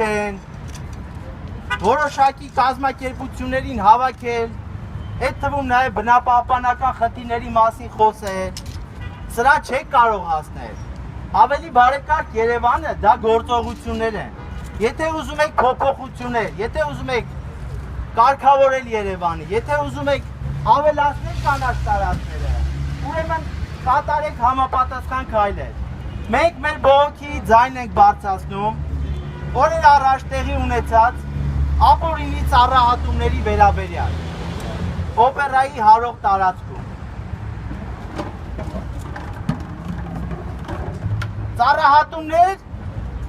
են, որոշակի կազմակերպություններին հավաքել, այդ թվում նաև բնապահպանական խնդիրների մասին խոսել, սրա չեք կարող հասնել։ Ավելի բարեկարգ Երևանը դա գործողություններ են։ Եթե ուզում եք փոփոխություններ, եթե ուզում եք կարգավորել Երևանը, եթե ուզում եք ավելացնել կանաչ տարածքները, ուրեմն կատարեք համապատասխան քայլեր։ Մենք մեր բողոքի ձայն ենք բարձրացնում օրեր առաջ տեղի ունեցած ապօրինի ծառայատումների վերաբերյալ օպերայի հարող տարածքում։ Ծառայատումներ,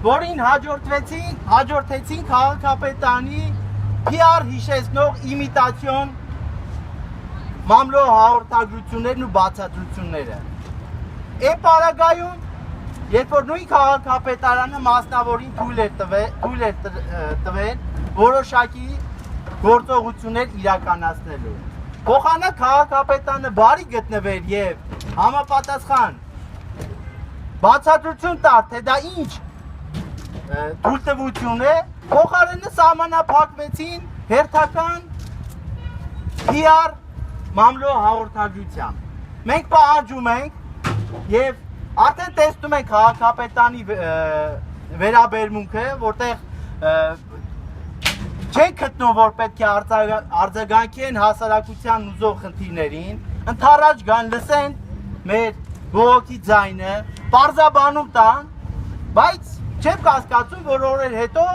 որին հաջորդեցին քաղաքապետարանի PR հիշեցնող իմիտացիոն մամլո հաղորդագրություններն ու բացատրությունները։ Այդ պարագայում, երբ որ նույն քաղաքապետարանը մասնավորին թույլ էր տվել որոշակի գործողություններ իրականացնելու։ Փոխանակ քաղաքապետարանը բարի գտնվեր եւ համապատասխան բացատրություն տար, թե դա ինչ թույլտվություն է, փոխարենը սահմանափակվեցին հերթական PR մամլո հաղորդագրությամբ։ Մենք պահանջում ենք եւ արդեն տեսնում ենք քաղաքապետարանի վերաբերմունքը, որտեղ չեն գտնում, որ պետք է արձագանքեն հասարակության ուզող խնդիրներին, ընդառաջ գան լսեն մեր բողոքի ձայնը, պարզաբանում տան, բայց չեմ կասկածում, որ օրեր հետո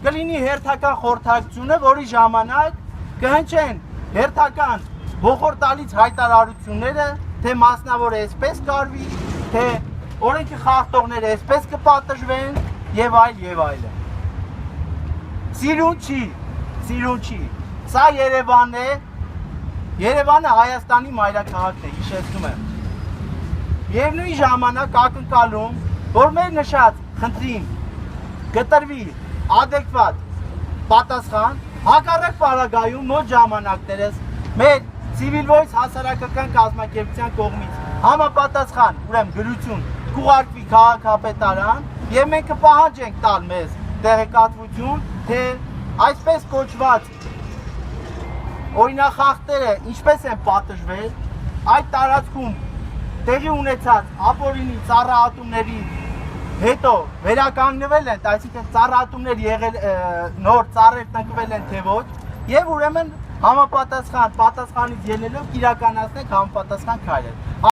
կլինի հերթական խորհրդակցությունը, որի ժամանակ կհնչեն հերթական ողորտալից հայտարարությունները, թե մասնավոր էսպես կարվի, թե օրենքի խախտողները էսպես կպատժվեն եւ այլ եւ այլն։ Սիրուն չի։ Սա Երևանն է, Երևանը Հայաստանի մայրաքաղաքն է, հիշեցնում եմ։ Միևնույն ժամանակ ակնկալում, որ մեր նշած խնդրին գտրվի adekvat պատասխան, հակառակ պարագայում մոտ ժամանակներս մեր Civil Voice հասարակական կազմակերպության կողմից համապատասխան, ուրեմն գրություն կուղարկվի քաղաքապետարան եւ մենք կպահանջենք տալ մեզ տեղեկատվություն, թե այսպես կոչված օրինախախտերը ինչպես են պատժվել, այդ տարածքում տեղի ունեցած ապօրինի ծառայատումների հետո վերականգնվել են, այսինքն ծառայատումներ եղել, նոր ծառեր տնկվել են թե ոչ, եւ ուրեմն համապատասխանից ելնելով իրականացնենք համապատասխան քայլեր։